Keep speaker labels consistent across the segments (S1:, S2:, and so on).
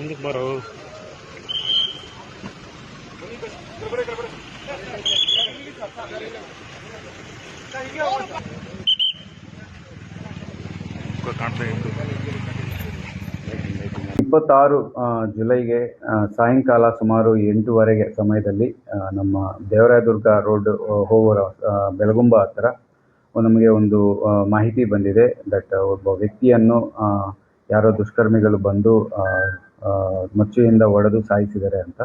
S1: ಮುಂದಕ್ಕೆ ಬರೋ. ಕಾಣ್ತಾ
S2: 26 ಜುಲೈಗೆ ಸಾಯಂಕಾಲ ಸುಮಾರು 8:15 ಸಮಯದಲ್ಲಿ ನಮ್ಮ ದೇವರಾಯದುರ್ಗ ರೋಡ್ ಹೋಗುವ ಬೆಳಗುಂಬ ಹತ್ತಿರ ನಮಗೆ ಒಂದು ಮಾಹಿತಿ ಬಂದಿದೆ ದಟ್ ಒಬ್ಬ ವ್ಯಕ್ತಿಯನ್ನು ಯಾರೋ ದುಷ್ಕರ್ಮಿಗಳು ಬಂದು ಮಚ್ಚುಯಿಂದ ಹೊಡೆದು ಸಾಯಿಸಿದ್ದಾರೆ ಅಂತ.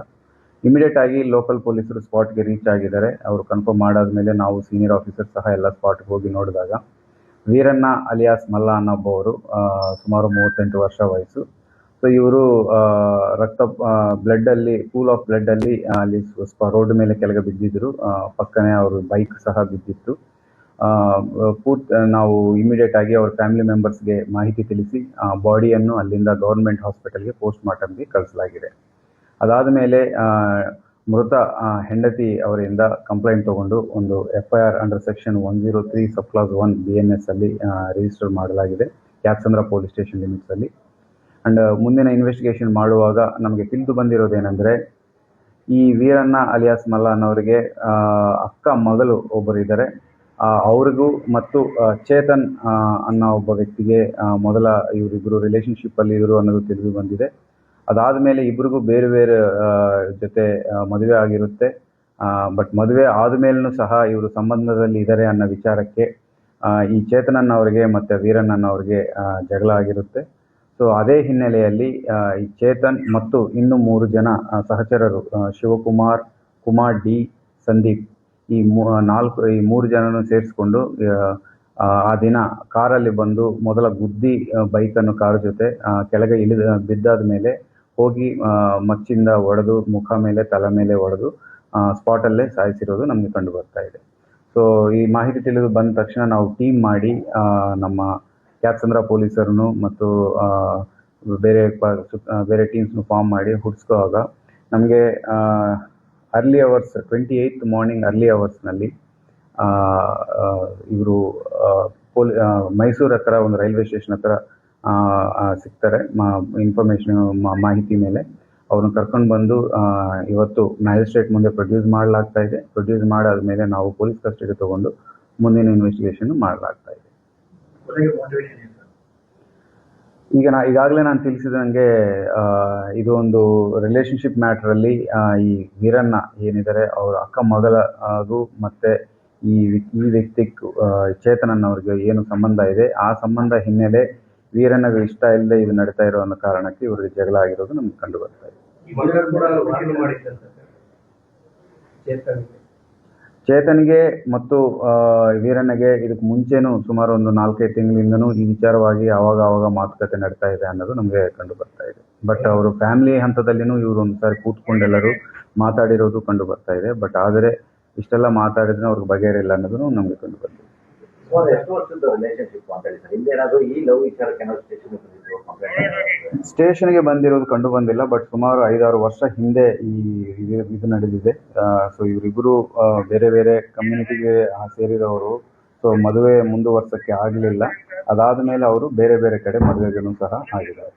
S2: ಇಮಿಡಿಯೇಟ್ ಆಗಿ ಲೋಕಲ್ ಪೊಲೀಸರು ಸ್ಪಾಟ್ಗೆ ರೀಚ್ ಆಗಿದ್ದಾರೆ. ಅವರು ಕನ್ಫರ್ಮ್ ಮಾಡಾದ್ಮೇಲೆ ನಾವು ಸೀನಿಯರ್ ಆಫೀಸರ್ ಸಹ ಎಲ್ಲ ಸ್ಪಾಟ್ಗೆ ಹೋಗಿ ನೋಡಿದಾಗ ವೀರಣ್ಣ ಅಲಿಯಾಸ್ ಮಲ್ಲ ಅನ್ನೊಬ್ಬವರು ಸುಮಾರು 38 ವರ್ಷ ವಯಸ್ಸು. ಸೊ ಇವರು ರಕ್ತ ಬ್ಲಡ್ಡಲ್ಲಿ ಪೂಲ್ ಆಫ್ ಬ್ಲಡ್ಡಲ್ಲಿ ಅಲ್ಲಿ ರೋಡ್ ಮೇಲೆ ಕೆಳಗೆ ಬಿದ್ದಿದ್ರು. ಪಕ್ಕನೇ ಅವರು ಬೈಕ್ ಸಹ ಬಿದ್ದಿತ್ತು. ನಾವು ಇಮಿಡಿಯೇಟ್ ಆಗಿ ಅವ್ರ ಫ್ಯಾಮಿಲಿ ಮೆಂಬರ್ಸ್ಗೆ ಮಾಹಿತಿ ತಿಳಿಸಿ ಬಾಡಿಯನ್ನು ಅಲ್ಲಿಂದ ಗೌರ್ಮೆಂಟ್ ಹಾಸ್ಪಿಟಲ್ಗೆ ಪೋಸ್ಟ್ ಮಾರ್ಟಮ್ಗೆ ಕಳಿಸಲಾಗಿದೆ. ಅದಾದ ಮೇಲೆ ಮೃತ ಹೆಂಡತಿ ಅವರಿಂದ ಕಂಪ್ಲೇಂಟ್ ತಗೊಂಡು ಒಂದು FIR ಅಂಡರ್ ಸೆಕ್ಷನ್ 103 ಸಬ್ ಕ್ಲಾಸ್ 1 BNS ಅಲ್ಲಿ ರಿಜಿಸ್ಟರ್ ಮಾಡಲಾಗಿದೆ ಕ್ಯಾತ್ಸಂದ್ರ ಪೊಲೀಸ್ ಸ್ಟೇಷನ್ ಲಿಮಿಟ್ಸಲ್ಲಿ. ಅಂಡ್ ಮುಂದಿನ ಇನ್ವೆಸ್ಟಿಗೇಷನ್ ಮಾಡುವಾಗ ನಮಗೆ ತಿಳಿದು ಬಂದಿರೋದೇನೆಂದರೆ, ಈ ವೀರಣ್ಣ ಅಲಿಯಾಸ್ ಮಲ್ಲ ಅನ್ನೋರಿಗೆ ಅಕ್ಕ ಮಗಳು ಒಬ್ಬರು ಇದ್ದಾರೆ. ಅವ್ರಿಗೂ ಮತ್ತು ಚೇತನ್ ಅನ್ನೋ ಒಬ್ಬ ವ್ಯಕ್ತಿಗೆ ಮೊದಲ ಇವರಿಬ್ಬರು ರಿಲೇಷನ್ಶಿಪ್ಪಲ್ಲಿ ಇದ್ರು ಅನ್ನೋದು ತಿಳಿದು ಬಂದಿದೆ. ಅದಾದ ಮೇಲೆ ಇಬ್ಬರಿಗೂ ಬೇರೆ ಬೇರೆ ಜೊತೆ ಮದುವೆ ಆಗಿರುತ್ತೆ. ಬಟ್ ಮದುವೆ ಆದಮೇಲೂ ಸಹ ಇವರು ಸಂಬಂಧದಲ್ಲಿ ಇದ್ದಾರೆ ಅನ್ನೋ ವಿಚಾರಕ್ಕೆ ಈ ಚೇತನನ್ನವರಿಗೆ ಮತ್ತು ವೀರಣ್ಣನವ್ರಿಗೆ ಜಗಳ ಆಗಿರುತ್ತೆ. ಸೊ ಅದೇ ಹಿನ್ನೆಲೆಯಲ್ಲಿ ಈ ಚೇತನ್ ಮತ್ತು ಇನ್ನೂ 3 ಜನ ಸಹಚರರು ಶಿವಕುಮಾರ್, ಕುಮಾರ್ ಡಿ, ಸಂದೀಪ್ ಈ 3 ಜನನು ಸೇರಿಸ್ಕೊಂಡು ಆ ದಿನ ಕಾರಲ್ಲಿ ಬಂದು ಮೊದಲ ಗುದ್ದಿ ಬೈಕನ್ನು ಕಾರ್ ಜೊತೆ ಕೆಳಗೆ ಬಿದ್ದಾದ ಮೇಲೆ ಹೋಗಿ ಮಚ್ಚಿಂದ ಹೊಡೆದು ಮುಖ ಮೇಲೆ ತಲೆ ಮೇಲೆ ಹೊಡೆದು ಸ್ಪಾಟಲ್ಲೇ ಸಾಯಿಸಿರೋದು ನಮಗೆ ಕಂಡು ಬರ್ತಾ ಇದೆ. ಸೊ ಈ ಮಾಹಿತಿ ತಿಳಿದು ಬಂದ ತಕ್ಷಣ ನಾವು ಟೀಮ್ ಮಾಡಿ ನಮ್ಮ ಕ್ಯಾತ್ಸಂದ್ರ ಪೊಲೀಸರನ್ನು ಮತ್ತು ಬೇರೆ ಟೀಮ್ಸ್ನು ಫಾರ್ಮ್ ಮಾಡಿ ಹುಡ್ಸ್ಕೋವಾಗ ನಮಗೆ early hours 28th morning early ಅವರ್ಸ್ನಲ್ಲಿ ಇವರು ಮೈಸೂರು ಹತ್ರ ಒಂದು ರೈಲ್ವೆ ಸ್ಟೇಷನ್ ಹತ್ರ ಸಿಗ್ತಾರೆ. ಇನ್ಫಾರ್ಮೇಷನ್ ಮಾಹಿತಿ ಮೇಲೆ ಅವ್ರನ್ನ ಕರ್ಕೊಂಡು ಬಂದು ಇವತ್ತು ಮ್ಯಾಜಿಸ್ಟ್ರೇಟ್ ಮುಂದೆ ಪ್ರೊಡ್ಯೂಸ್ ಮಾಡಲಾಗ್ತಾ ಇದೆ. ಪ್ರೊಡ್ಯೂಸ್ ಮಾಡಾದ್ಮೇಲೆ ನಾವು ಪೊಲೀಸ್ ಕಸ್ಟಡಿ ತಗೊಂಡು ಮುಂದಿನ ಇನ್ವೆಸ್ಟಿಗೇಷನ್ ಮಾಡಲಾಗ್ತಾ ಇದೆ. ಈಗಾಗಲೇ ನಾನು ತಿಳಿಸಿದಂಗೆ ಇದು ಒಂದು ರಿಲೇಷನ್ಶಿಪ್ ಮ್ಯಾಟ್ರಲ್ಲಿ ಈ ವೀರಣ್ಣ ಏನಿದ್ದಾರೆ ಅವ್ರ ಅಕ್ಕ ಮಗಳ ಹಾಗೂ ಮತ್ತು ಈ ವ್ಯಕ್ತಿಗೂ ಚೇತನನ್ನವ್ರಿಗೆ ಏನು ಸಂಬಂಧ ಇದೆ, ಆ ಸಂಬಂಧ ಹಿನ್ನೆಲೆ ವೀರಣ್ಣಗೆ ಇಷ್ಟ ಇಲ್ಲದೆ ಇದು ನಡೀತಾ ಇರೋ ಅನ್ನೋ ಕಾರಣಕ್ಕೆ ಇವ್ರಿಗೆ ಜಗಳ ಆಗಿರೋದು ನಮ್ಗೆ ಕಂಡು ಬರ್ತಾ ಇದೆ. ಚೇತನ್ಗೆ ಮತ್ತು ವೀರಣ್ಣಗೆ ಇದಕ್ಕೆ ಮುಂಚೆನೂ ಸುಮಾರು ಒಂದು 4-5 ತಿಂಗಳಿಂದನೂ ಈ ವಿಚಾರವಾಗಿ ಆವಾಗ ಮಾತುಕತೆ ನಡೀತಾ ಇದೆ ಅನ್ನೋದು ನಮಗೆ ಕಂಡು ಬರ್ತಾ ಇದೆ. ಬಟ್ ಅವರು ಫ್ಯಾಮಿಲಿ ಹಂತದಲ್ಲಿನೂ ಇವರು ಒಂದು ಸಾರಿ ಕೂತ್ಕೊಂಡೆಲ್ಲರೂ ಮಾತಾಡಿರೋದು ಕಂಡು ಬರ್ತಾ ಇದೆ. ಬಟ್ ಆದರೆ ಇಷ್ಟೆಲ್ಲ ಮಾತಾಡಿದ್ರೆ ಅವ್ರಿಗೆ ಬಗೆಹರಿಲ್ಲ ಅನ್ನೋದು ನಮಗೆ ಕಂಡು ಬರ್ತಿದೆ. ಸ್ಟೇಷನ್ಗೆ ಬಂದಿರೋದು ಕಂಡು ಬಂದಿಲ್ಲ. ಬಟ್ ಸುಮಾರು 5-6 ವರ್ಷ ಹಿಂದೆ ಇದು ನಡೆದಿದೆ. ಸೊ ಇವರಿಬ್ಬರು ಬೇರೆ ಬೇರೆ ಕಮ್ಯುನಿಟಿಗೆ ಸೇರಿರೋರು. ಸೊ ಮದುವೆ ಮುಂದುವರ್ಸಕ್ಕೆ ಆಗಲಿಲ್ಲ. ಅದಾದ ಮೇಲೆ ಅವರು ಬೇರೆ ಬೇರೆ ಕಡೆ ಮದುವೆಗಳು ಸಹ ಆಗಿದ್ದಾರೆ.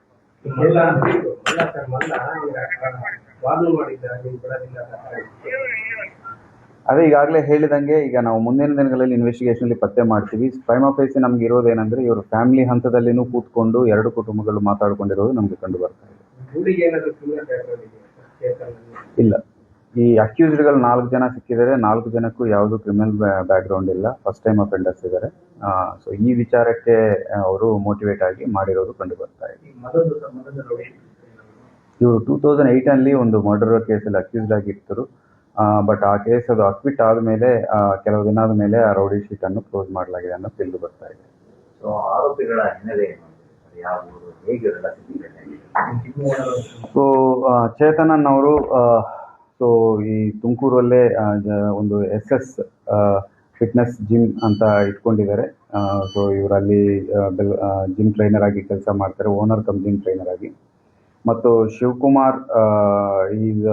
S2: ಅದೇ ಈಗಾಗಲೇ ಹೇಳಿದಂಗೆ ಈಗ ನಾವು ಮುಂದಿನ ದಿನಗಳಲ್ಲಿ ಇನ್ವೆಸ್ಟಿಗೇಷನಲ್ಲಿ ಪತ್ತೆ ಮಾಡ್ತೀವಿ. ಪ್ರೈಮಾ ಫೇಸಿ ನಮ್ಗೆ ಇರೋದೇನೆಂದರೆ ಇವರು ಫ್ಯಾಮಿಲಿ ಹಂತದಲ್ಲಿನೂ ಕೂತ್ಕೊಂಡು 2 ಕುಟುಂಬಗಳು ಮಾತಾಡ್ಕೊಂಡಿರೋದು ನಮಗೆ ಕಂಡು ಬರ್ತಾ ಇದೆ. ಇಲ್ಲ, ಈ ಅಕ್ಯೂಸ್ಡ್ಗಳು 4 ಜನ ಸಿಕ್ಕಿದ್ದಾರೆ. 4 ಜನಕ್ಕೂ ಯಾವುದು ಕ್ರಿಮಿನಲ್ ಬ್ಯಾಕ್ಗ್ರೌಂಡ್ ಇಲ್ಲ, ಫಸ್ಟ್ ಟೈಮ್ ಅಫೆಂಡರ್ಸ್ ಇದ್ದಾರೆ. ಸೊ ಈ ವಿಚಾರಕ್ಕೆ ಅವರು ಮೋಟಿವೇಟ್ ಆಗಿ ಮಾಡಿರೋದು ಕಂಡು ಬರ್ತಾ ಇದೆ. ಇವರು 2008 ಒಂದು ಮರ್ಡರ್ ಕೇಸಲ್ಲಿ ಅಕ್ಯೂಸ್ಡ್ ಆಗಿದ್ದರು. ಬಟ್ ಆ ಕೇಸ್ ಅದು ಅಕ್ವಿಟ್ ಆದಮೇಲೆ ಕೆಲವು ದಿನ ಆದಮೇಲೆ ಆ ರೌಡಿ ಶೀಟ್ ಅನ್ನು ಕ್ಲೋಸ್ ಮಾಡಲಾಗಿದೆ ಅನ್ನೋ ತಿಳಿದು ಬರ್ತಾ ಇದೆ.
S3: ಸೊ ಆರೋಪಿಗಳ ಹಿನ್ನೆಲೆ
S2: ಸೊ ಚೇತನನ್ನವರು ಈ ತುಮಕೂರಲ್ಲೇ ಒಂದು SS ಫಿಟ್ನೆಸ್ ಜಿಮ್ ಅಂತ ಇಟ್ಕೊಂಡಿದ್ದಾರೆ. ಸೊ ಇವರಲ್ಲಿ ಜಿಮ್ ಟ್ರೈನರ್ ಆಗಿ ಕೆಲಸ ಮಾಡ್ತಾರೆ, ಓನರ್ ಕಮ್ ಜಿಮ್ ಟ್ರೈನರ್ ಆಗಿ. ಮತ್ತು ಶಿವಕುಮಾರ್ ಈಗ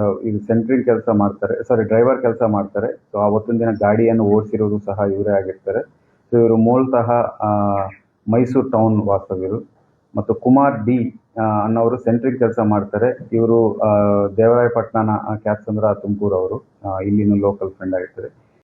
S2: ಸೆಂಟ್ರಿಂಗ್ ಕೆಲಸ ಮಾಡ್ತಾರೆ, ಡ್ರೈವರ್ ಕೆಲಸ ಮಾಡ್ತಾರೆ. ಸೊ ಅವತ್ತಿನ ದಿನ ಗಾಡಿಯನ್ನು ಓಡಿಸಿರೋದು ಸಹ ಇವರೇ ಆಗಿರ್ತಾರೆ. ಸೊ ಇವರು ಮೂಲತಃ ಮೈಸೂರು ಟೌನ್ ವಾಸ್ತವ್ಯರು. ಮತ್ತು ಕುಮಾರ್ ಡಿ ಅನ್ನೋರು ಸೆಂಟ್ರಿಗೆ ಕೆಲಸ ಮಾಡ್ತಾರೆ. ಇವರು ದೇವರಾಯಪಟ್ಟಣನ ಕ್ಯಾತ್ಸಂದ್ರ ತುಮಕೂರು ಅವರು ಇಲ್ಲಿನ ಲೋಕಲ್ ಫ್ರೆಂಡ್ ಆಗಿರ್ತಾರೆ.